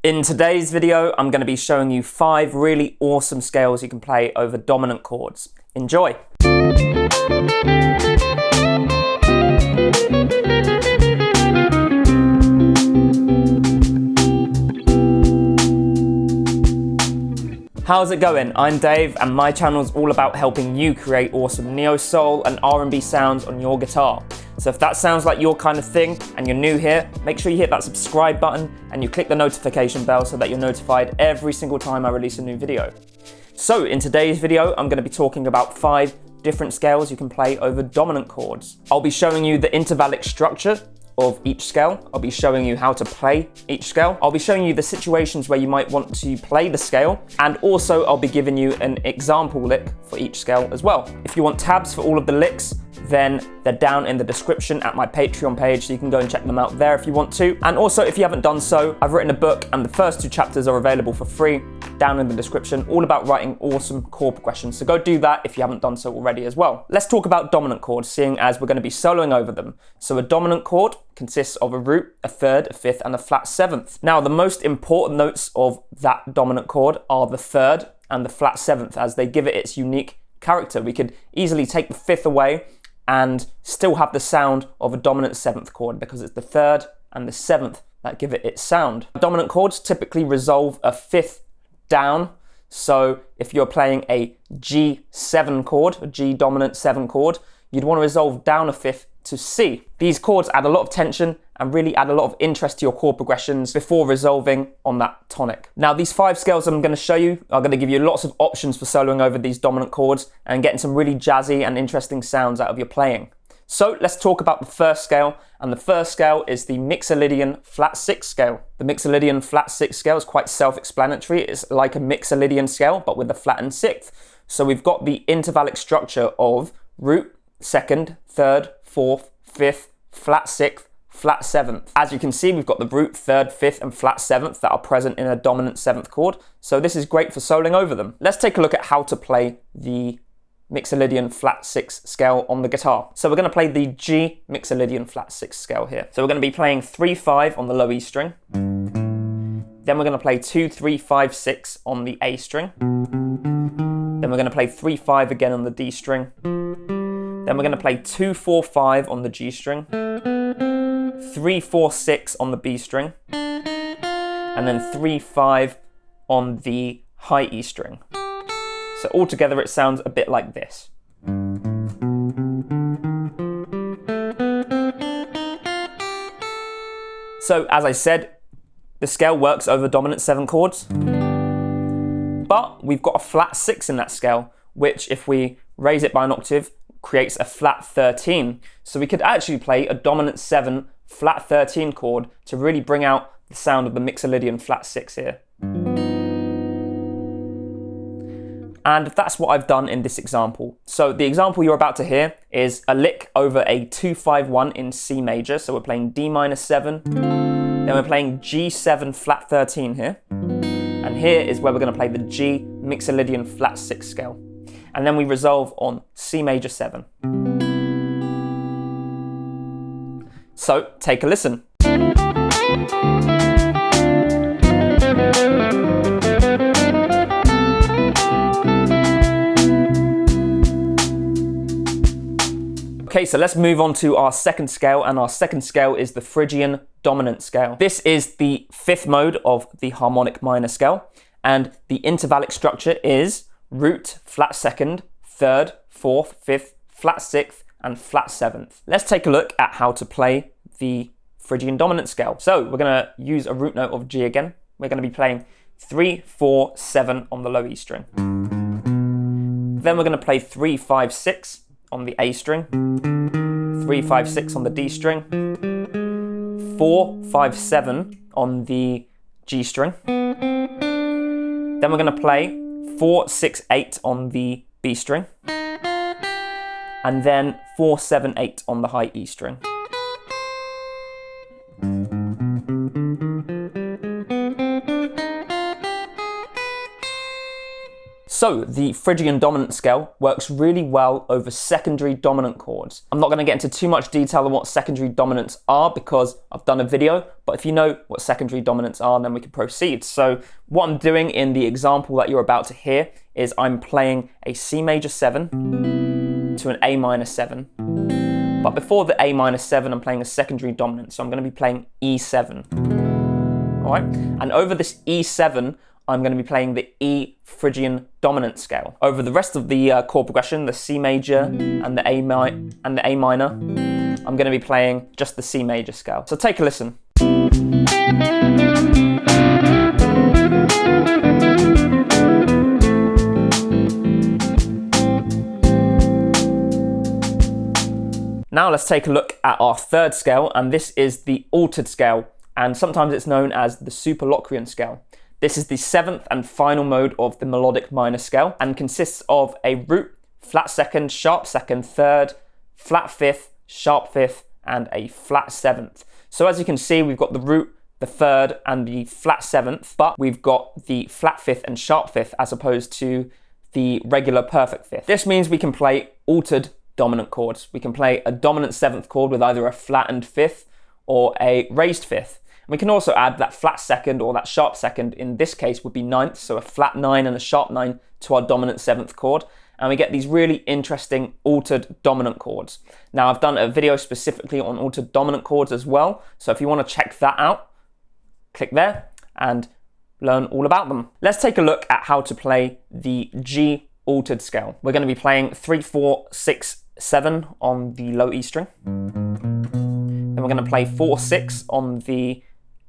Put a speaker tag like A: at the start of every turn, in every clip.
A: In today's video, I'm going to be showing you 5 really awesome scales you can play over dominant chords. Enjoy! How's it going? I'm Dave and my channel is all about helping you create awesome neo-soul and R&B sounds on your guitar. So if that sounds like your kind of thing and you're new here, make sure you hit that subscribe button and you click the notification bell so that you're notified every single time I release a new video. So in today's video, I'm going to be talking about 5 different scales you can play over dominant chords. I'll be showing you the intervallic structure of each scale. I'll be showing you how to play each scale. I'll be showing you the situations where you might want to play the scale, and also I'll be giving you an example lick for each scale as well. If you want tabs for all of the licks, then they're down in the description at my Patreon page, so you can go and check them out there if you want to. And also, if you haven't done so, I've written a book and the first 2 chapters are available for free down in the description, all about writing awesome chord progressions. So go do that if you haven't done so already as well. Let's talk about dominant chords, seeing as we're going to be soloing over them. So a dominant chord consists of a root, a third, a fifth, and a flat 7th. Now, the most important notes of that dominant chord are the third and the flat 7th, as they give it its unique character. We could easily take the 5th away and still have the sound of a dominant 7th chord, because it's the third and the 7th that give it its sound. Dominant chords typically resolve a 5th down, so if you're playing a G7 chord, a G dominant 7 chord, you'd want to resolve down a 5th to C. These chords add a lot of tension and really add a lot of interest to your chord progressions before resolving on that tonic. Now, these 5 scales I'm going to show you are going to give you lots of options for soloing over these dominant chords and getting some really jazzy and interesting sounds out of your playing. So let's talk about the first scale, and the first scale is the Mixolydian flat 6 scale. The Mixolydian flat 6 scale is quite self-explanatory. It's like a Mixolydian scale, but with a flattened 6th. So we've got the intervallic structure of root, 2nd, 3rd, 4th, 5th, flat 6th, flat 7th. As you can see, we've got the root, 3rd, 5th, and flat 7th that are present in a dominant 7th chord. So this is great for soloing over them. Let's take a look at how to play the Mixolydian flat 6 scale on the guitar. So we're going to play the G Mixolydian flat 6 scale here. So we're going to be playing 3-5 on the low E string. Then we're going to play 2-3-5-6 on the A string. Then we're going to play 3-5 again on the D string. Then we're going to play 2-4-5 on the G string. 3-4-6 on the B string. And then 3-5 on the high E string. So altogether it sounds a bit like this. So as I said, the scale works over dominant 7 chords, but we've got a flat 6 in that scale, which if we raise it by an octave, creates a flat 13. So we could actually play a dominant 7 flat 13 chord to really bring out the sound of the Mixolydian flat 6 here. And that's what I've done in this example. So the example you're about to hear is a lick over a 2-5-1 in C major. So we're playing D minor 7, then we're playing G7 flat 13 here. And here is where we're going to play the G Mixolydian flat 6 scale. And then we resolve on C major 7. So take a listen. Okay, so let's move on to our second scale, and our second scale is the Phrygian dominant scale. This is the 5th mode of the harmonic minor scale, and the intervallic structure is root, flat 2nd, 3rd, 4th, 5th, flat 6th, and flat 7th. Let's take a look at how to play the Phrygian dominant scale. So we're going to use a root note of G again. We're going to be playing 3-4-7 on the low E string. Then we're going to play 3-5-6 on the A string, 3-5-6 on the D string, 4-5-7 on the G string. Then we're going to play 4-6-8 on the B string, and then 4-7-8 on the high E string. So the Phrygian dominant scale works really well over secondary dominant chords. I'm not going to get into too much detail on what secondary dominants are because I've done a video, but if you know what secondary dominants are, then we can proceed. So what I'm doing in the example that you're about to hear is I'm playing a C major 7 to an A minor 7. But before the A minor 7, I'm playing a secondary dominant, so I'm going to be playing E7. All right, and over this E7, I'm going to be playing the E Phrygian dominant scale. Over the rest of the chord progression, the C major and the A minor, I'm going to be playing just the C major scale. So take a listen. Now let's take a look at our third scale, and this is the altered scale, and sometimes it's known as the superlocrian scale. This is the 7th and final mode of the melodic minor scale and consists of a root, flat second, sharp second, third, flat fifth, sharp fifth, and a flat 7th. So as you can see, we've got the root, the third, and the flat 7th, but we've got the flat 5th and sharp 5th as opposed to the regular perfect 5th. This means we can play altered dominant chords. We can play a dominant 7th chord with either a flattened 5th or a raised 5th. We can also add that flat second or that sharp second, in this case would be 9th, so a flat 9 and a sharp 9 to our dominant 7th chord, and we get these really interesting altered dominant chords. Now I've done a video specifically on altered dominant chords as well, so if you want to check that out, click there and learn all about them. Let's take a look at how to play the G altered scale. We're going to be playing 3, 4, 6, 7 on the low E string. Then we're going to play 4, 6 on the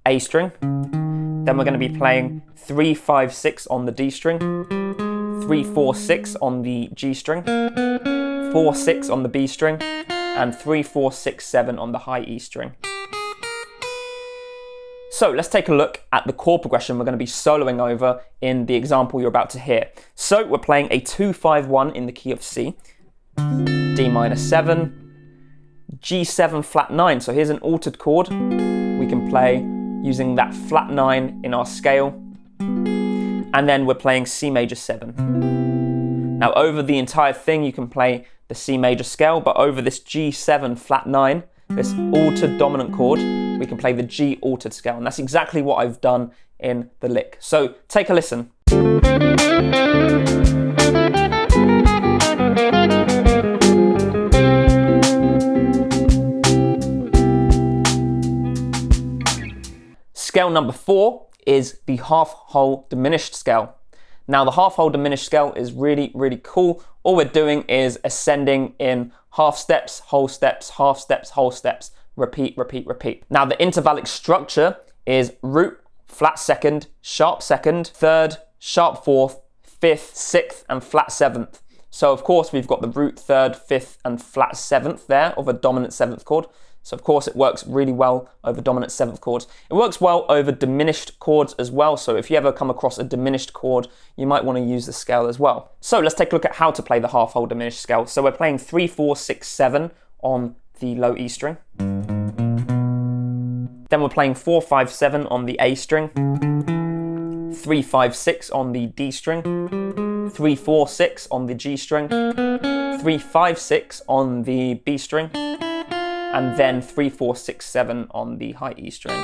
A: A string. Then we're going to be playing 3, 5, 6 on the D string, 3, 4, 6 on the G string, 4, 6 on the B string, and 3, 4, 6, 7 on the high E string. So let's take a look at the chord progression we're going to be soloing over in the example you're about to hear. So we're playing a 2, 5, 1 in the key of C, D minor 7, G7 flat 9. So here's an altered chord we can play using that flat 9 in our scale, and then we're playing C major 7. Now over the entire thing you can play the C major scale, but over this G7 flat 9, this altered dominant chord, we can play the G altered scale, and that's exactly what I've done in the lick. So take a listen. Scale number 4 is the half-whole diminished scale. Now the half-whole diminished scale is really, really cool. All we're doing is ascending in half steps, whole steps, half steps, whole steps, repeat, repeat, repeat. Now the intervallic structure is root, flat second, sharp second, third, sharp 4th, 5th, 6th, and flat 7th. So of course we've got the root, 3rd, 5th, and flat 7th there of a dominant 7th chord. So of course it works really well over dominant 7th chords. It works well over diminished chords as well. So if you ever come across a diminished chord, you might want to use the scale as well. So let's take a look at how to play the half-whole diminished scale. So we're playing 3, 4, 6, 7 on the low E string. Then we're playing 4, 5, 7 on the A string. 3, 5, 6 on the D string. 3, 4, 6 on the G string. 3, 5, 6 on the B string. And then 3, 4, 6, 7 on the high E string.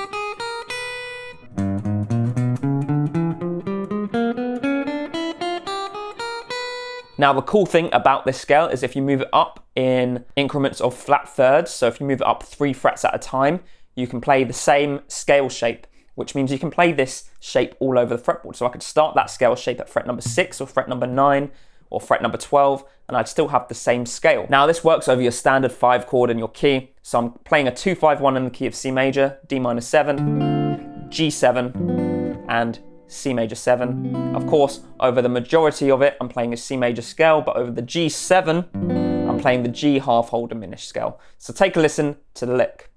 A: Now the cool thing about this scale is if you move it up in increments of flat thirds, so if you move it up 3 frets at a time, you can play the same scale shape, which means you can play this shape all over the fretboard. So I could start that scale shape at fret number 6 or fret number 9 or fret number 12, and I'd still have the same scale. Now this works over your standard 5 chord in your key. So I'm playing a 2, 5, 1 in the key of C major, D minor 7, G7, and C major 7. Of course, over the majority of it, I'm playing a C major scale, but over the G7, I'm playing the G half-whole diminished scale. So take a listen to the lick.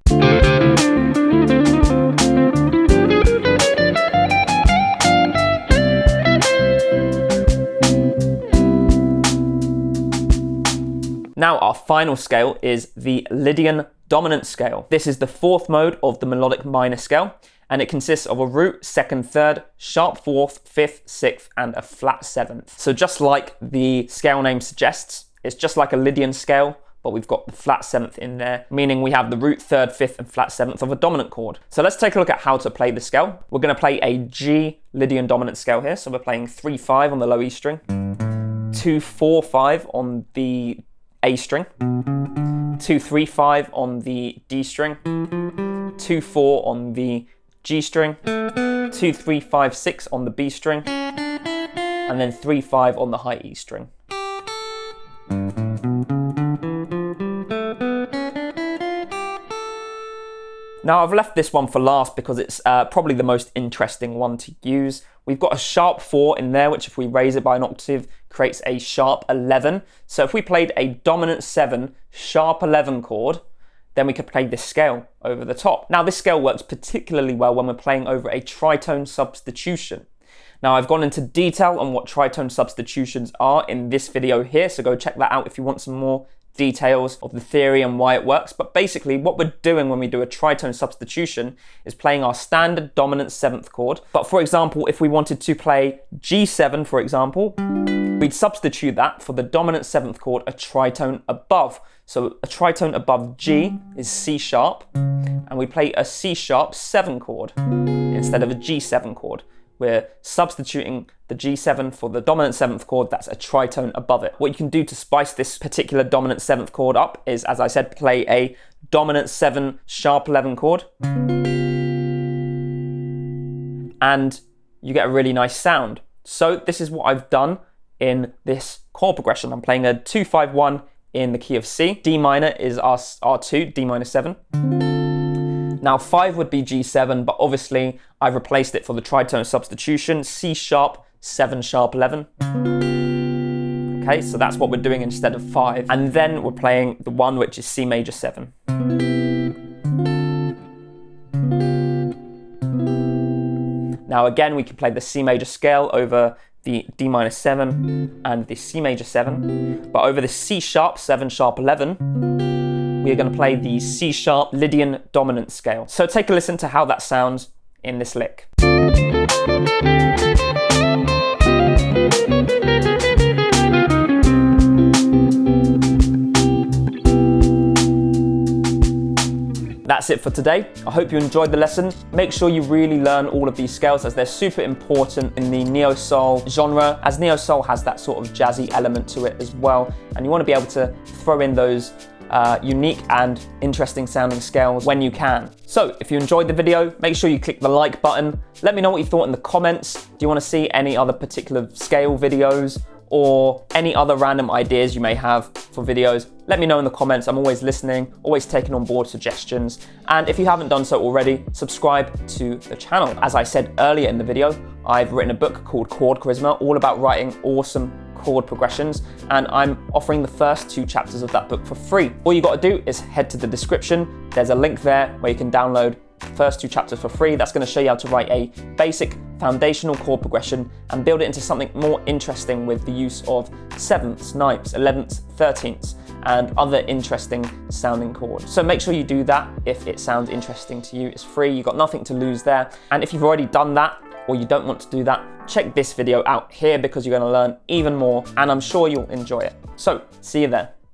A: Now our final scale is the Lydian dominant scale. This is the 4th mode of the melodic minor scale, and it consists of a root, second, third, sharp fourth, fifth, sixth, and a flat seventh. So just like the scale name suggests, it's just like a Lydian scale, but we've got the flat seventh in there, meaning we have the root, third, fifth, and flat seventh of a dominant chord. So let's take a look at how to play the scale. We're going to play a G Lydian dominant scale here. So we're playing 3-5 on the low E string, 2-4-5 on the A string, 2-3-5 on the D string, 2-4 on the G string, 2-3-5-6 on the B string, and then 3-5 on the high E string. Now I've left this one for last because it's probably the most interesting one to use. We've got a sharp 4 in there, which if we raise it by an octave, creates a sharp 11. So if we played a dominant 7 sharp 11 chord, then we could play this scale over the top. Now this scale works particularly well when we're playing over a tritone substitution. Now I've gone into detail on what tritone substitutions are in this video here, so go check that out if you want some more details of the theory and why it works. But basically what we're doing when we do a tritone substitution is playing our standard dominant 7th chord. But for example, if we wanted to play G7, for example, we'd substitute that for the dominant 7th chord, a tritone above. So a tritone above G is C sharp, and we play a C sharp 7 chord instead of a G7 chord. We're substituting the G7 for the dominant 7th chord, that's a tritone above it. What you can do to spice this particular dominant 7th chord up is, as I said, play a dominant 7 sharp 11 chord, and you get a really nice sound. So this is what I've done in this chord progression. I'm playing a 2-5-1 in the key of C. D minor is our R2, D minor 7. Now 5 would be G7, but obviously I've replaced it for the tritone substitution, C sharp, 7 sharp 11. Okay, so that's what we're doing instead of 5. And then we're playing the one which is C major 7. Now again, we can play the C major scale over the D minor 7 and the C major 7, but over the C sharp 7 sharp 11, we are going to play the C sharp Lydian dominant scale. So take a listen to how that sounds in this lick. That's it for today. I hope you enjoyed the lesson. Make sure you really learn all of these scales as they're super important in the neo-soul genre, as neo-soul has that sort of jazzy element to it as well. And you want to be able to throw in those unique and interesting sounding scales when you can. So if you enjoyed the video, make sure you click the like button. Let me know what you thought in the comments. Do you want to see any other particular scale videos or any other random ideas you may have for videos? Let me know in the comments. I'm always listening, always taking on board suggestions. And if you haven't done so already, subscribe to the channel. As I said earlier in the video, I've written a book called Chord Charisma, all about writing awesome chord progressions, and I'm offering the first 2 chapters of that book for free. All you got to do is head to the description. There's a link there where you can download the first 2 chapters for free. That's going to show you how to write a basic foundational chord progression and build it into something more interesting with the use of 7ths, 9ths, 11ths, 13ths, and other interesting sounding chords. So make sure you do that if it sounds interesting to you. It's free, you've got nothing to lose there. And if you've already done that, or you don't want to do that, check this video out here because you're going to learn even more, and I'm sure you'll enjoy it. So see you there.